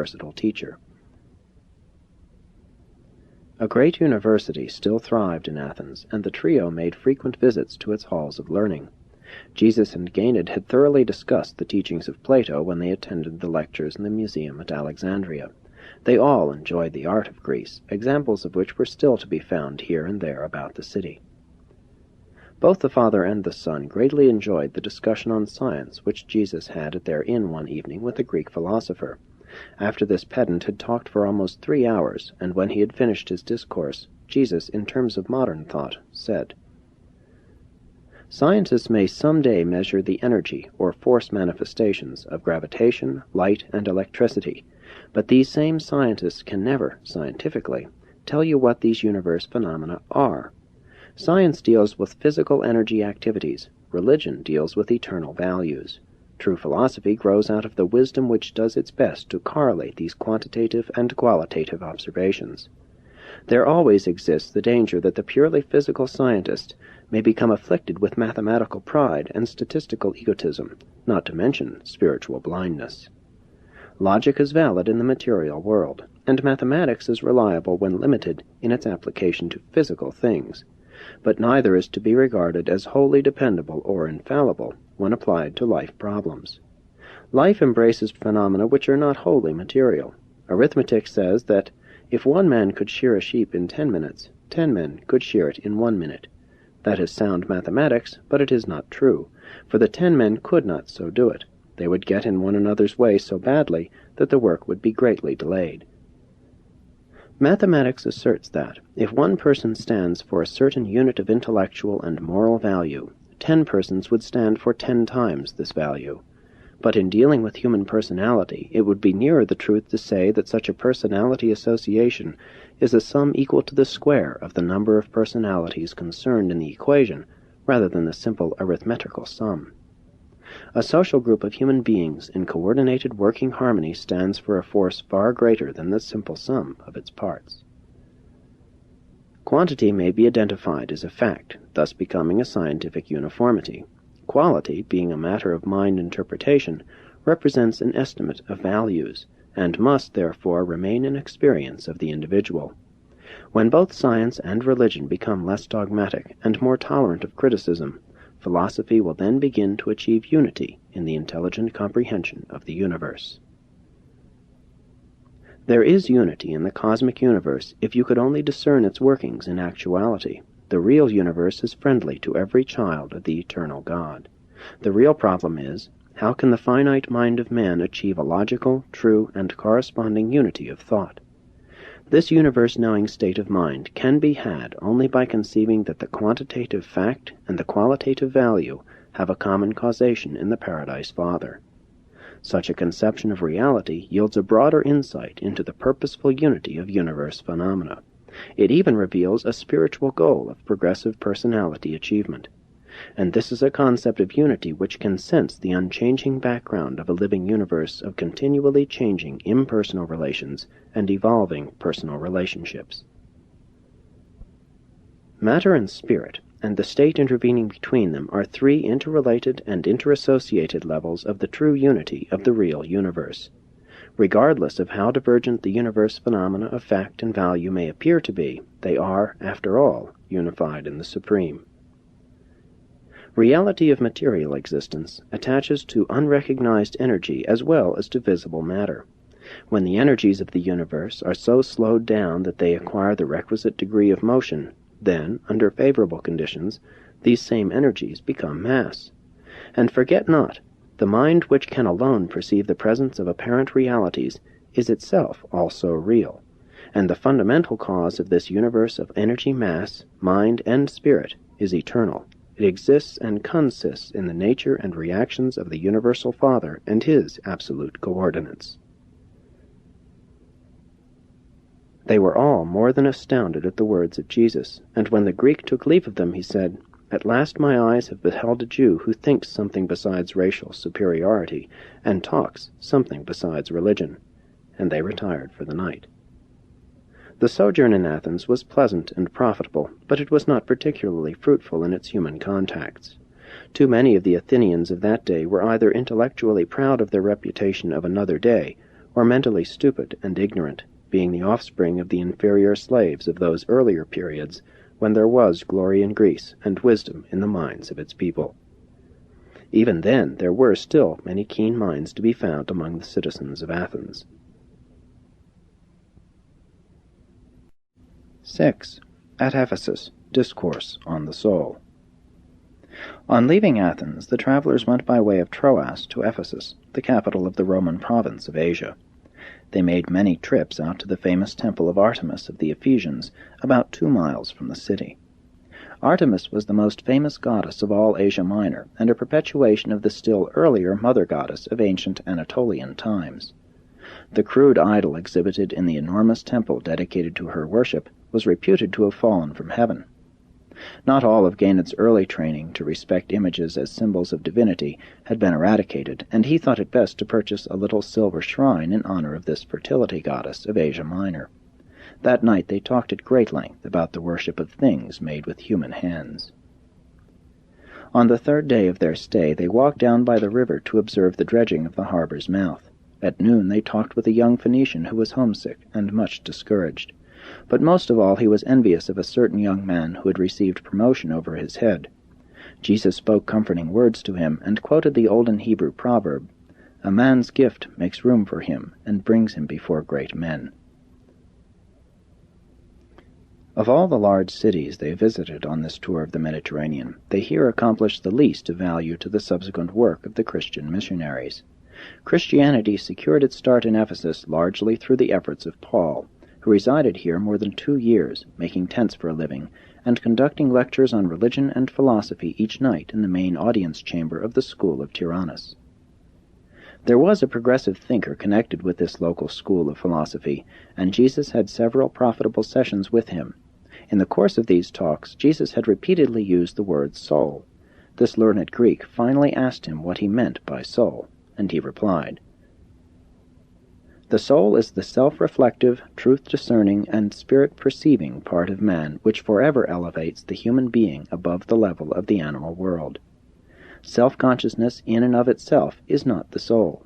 versatile teacher. A great university still thrived in Athens, and the trio made frequent visits to its halls of learning. Jesus and Ganid had thoroughly discussed the teachings of Plato when they attended the lectures in the museum at Alexandria. They all enjoyed the art of Greece, examples of which were still to be found here and there about the city. Both the father and the son greatly enjoyed the discussion on science which Jesus had at their inn one evening with a Greek philosopher. After this pedant had talked for almost 3 hours, and when he had finished his discourse, Jesus, in terms of modern thought, said, "Scientists may some day measure the energy or force manifestations of gravitation, light, and electricity, but these same scientists can never, scientifically, tell you what these universe phenomena are. Science deals with physical energy activities. Religion deals with eternal values. True philosophy grows out of the wisdom which does its best to correlate these quantitative and qualitative observations. There always exists the danger that the purely physical scientist may become afflicted with mathematical pride and statistical egotism, not to mention spiritual blindness. Logic is valid in the material world, and mathematics is reliable when limited in its application to physical things, but neither is to be regarded as wholly dependable or infallible when applied to life problems. Life embraces phenomena which are not wholly material. Arithmetic says that if one man could shear a sheep in 10 minutes, 10 men could shear it in 1 minute. That is sound mathematics, but it is not true, for the 10 men could not so do it. They would get in one another's way so badly that the work would be greatly delayed. Mathematics asserts that, if one person stands for a certain unit of intellectual and moral value, 10 persons would stand for 10 times this value. But in dealing with human personality, it would be nearer the truth to say that such a personality association is a sum equal to the square of the number of personalities concerned in the equation, rather than the simple arithmetical sum. A social group of human beings in coordinated working harmony stands for a force far greater than the simple sum of its parts. Quantity may be identified as a fact, thus becoming a scientific uniformity. Quality, being a matter of mind interpretation, represents an estimate of values, and must therefore remain an experience of the individual. When both science and religion become less dogmatic and more tolerant of criticism, philosophy will then begin to achieve unity in the intelligent comprehension of the universe. There is unity in the cosmic universe if you could only discern its workings in actuality. The real universe is friendly to every child of the eternal God. The real problem is, how can the finite mind of man achieve a logical, true, and corresponding unity of thought? This universe-knowing state of mind can be had only by conceiving that the quantitative fact and the qualitative value have a common causation in the Paradise Father. Such a conception of reality yields a broader insight into the purposeful unity of universe phenomena. It even reveals a spiritual goal of progressive personality achievement. And this is a concept of unity which can sense the unchanging background of a living universe of continually changing impersonal relations and evolving personal relationships. Matter and spirit, and the state intervening between them, are 3 interrelated and interassociated levels of the true unity of the real universe. Regardless of how divergent the universe phenomena of fact and value may appear to be, they are, after all, unified in the Supreme. Reality of material existence attaches to unrecognized energy as well as to visible matter. When the energies of the universe are so slowed down that they acquire the requisite degree of motion, then, under favorable conditions, these same energies become mass. And forget not, the mind which can alone perceive the presence of apparent realities is itself also real, and the fundamental cause of this universe of energy, mass, mind, and spirit is eternal. It exists and consists in the nature and reactions of the Universal Father and His absolute coordinates. They were all more than astounded at the words of Jesus, and when the Greek took leave of them, he said, "At last my eyes have beheld a Jew who thinks something besides racial superiority, and talks something besides religion." And they retired for the night. The sojourn in Athens was pleasant and profitable, but it was not particularly fruitful in its human contacts. Too many of the Athenians of that day were either intellectually proud of their reputation of another day, or mentally stupid and ignorant, being the offspring of the inferior slaves of those earlier periods when there was glory in Greece and wisdom in the minds of its people. Even then there were still many keen minds to be found among the citizens of Athens. 6. At Ephesus, Discourse on the Soul. On leaving Athens, the travelers went by way of Troas to Ephesus, the capital of the Roman province of Asia. They made many trips out to the famous temple of Artemis of the Ephesians, about 2 miles from the city. Artemis was the most famous goddess of all Asia Minor, and a perpetuation of the still earlier mother goddess of ancient Anatolian times. The crude idol exhibited in the enormous temple dedicated to her worship was reputed to have fallen from heaven. Not all of Ganed's early training to respect images as symbols of divinity had been eradicated, and he thought it best to purchase a little silver shrine in honor of this fertility goddess of Asia Minor. That night they talked at great length about the worship of things made with human hands. On the 3rd day of their stay they walked down by the river to observe the dredging of the harbor's mouth. At noon they talked with a young Phoenician who was homesick and much discouraged. But most of all he was envious of a certain young man who had received promotion over his head. Jesus spoke comforting words to him, and quoted the olden Hebrew proverb, "A man's gift makes room for him, and brings him before great men." Of all the large cities they visited on this tour of the Mediterranean, they here accomplished the least of value to the subsequent work of the Christian missionaries. Christianity secured its start in Ephesus largely through the efforts of Paul, who resided here more than 2 years, making tents for a living, and conducting lectures on religion and philosophy each night in the main audience chamber of the school of Tyrannus. There was a progressive thinker connected with this local school of philosophy, and Jesus had several profitable sessions with him. In the course of these talks, Jesus had repeatedly used the word soul. This learned Greek finally asked him what he meant by soul, and he replied, "The soul is the self-reflective, truth-discerning, and spirit-perceiving part of man which forever elevates the human being above the level of the animal world. Self-consciousness in and of itself is not the soul.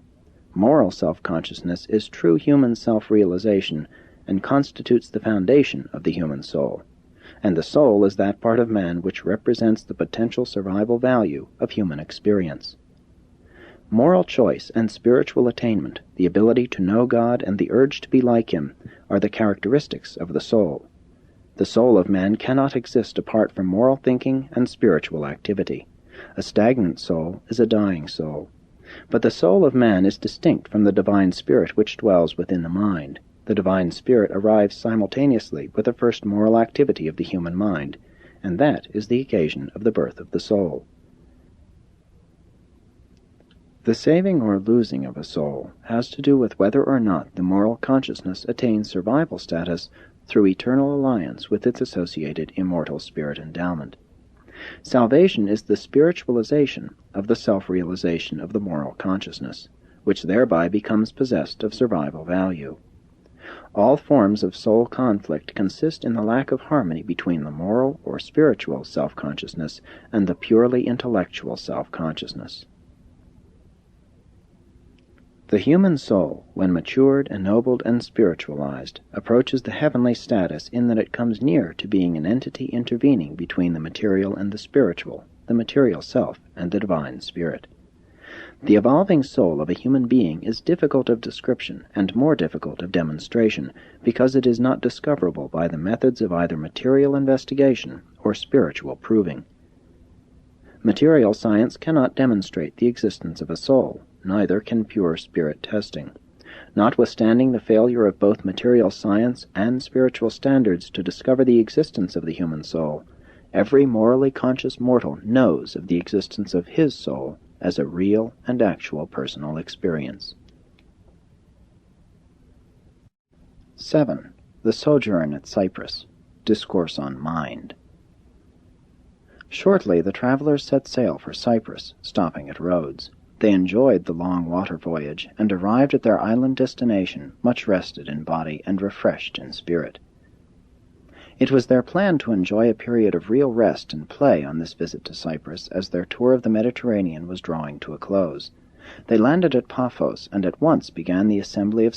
Moral self-consciousness is true human self-realization and constitutes the foundation of the human soul. And the soul is that part of man which represents the potential survival value of human experience. Moral choice and spiritual attainment, the ability to know God and the urge to be like Him, are the characteristics of the soul. The soul of man cannot exist apart from moral thinking and spiritual activity. A stagnant soul is a dying soul. But the soul of man is distinct from the divine spirit which dwells within the mind. The divine spirit arrives simultaneously with the first moral activity of the human mind, and that is the occasion of the birth of the soul. The saving or losing of a soul has to do with whether or not the moral consciousness attains survival status through eternal alliance with its associated immortal spirit endowment. Salvation is the spiritualization of the self-realization of the moral consciousness, which thereby becomes possessed of survival value. All forms of soul conflict consist in the lack of harmony between the moral or spiritual self-consciousness and the purely intellectual self-consciousness. The human soul, when matured, ennobled, and spiritualized, approaches the heavenly status in that it comes near to being an entity intervening between the material and the spiritual, the material self and the divine spirit. The evolving soul of a human being is difficult of description and more difficult of demonstration because it is not discoverable by the methods of either material investigation or spiritual proving. Material science cannot demonstrate the existence of a soul, neither can pure spirit testing. Notwithstanding the failure of both material science and spiritual standards to discover the existence of the human soul, every morally conscious mortal knows of the existence of his soul as a real and actual personal experience. 7. The Sojourn at Cyprus. Discourse on Mind. Shortly the travelers set sail for Cyprus, stopping at Rhodes. They enjoyed the long water voyage, and arrived at their island destination much rested in body and refreshed in spirit. It was their plan to enjoy a period of real rest and play on this visit to Cyprus, as their tour of the Mediterranean was drawing to a close. They landed at Paphos, and at once began the assembly of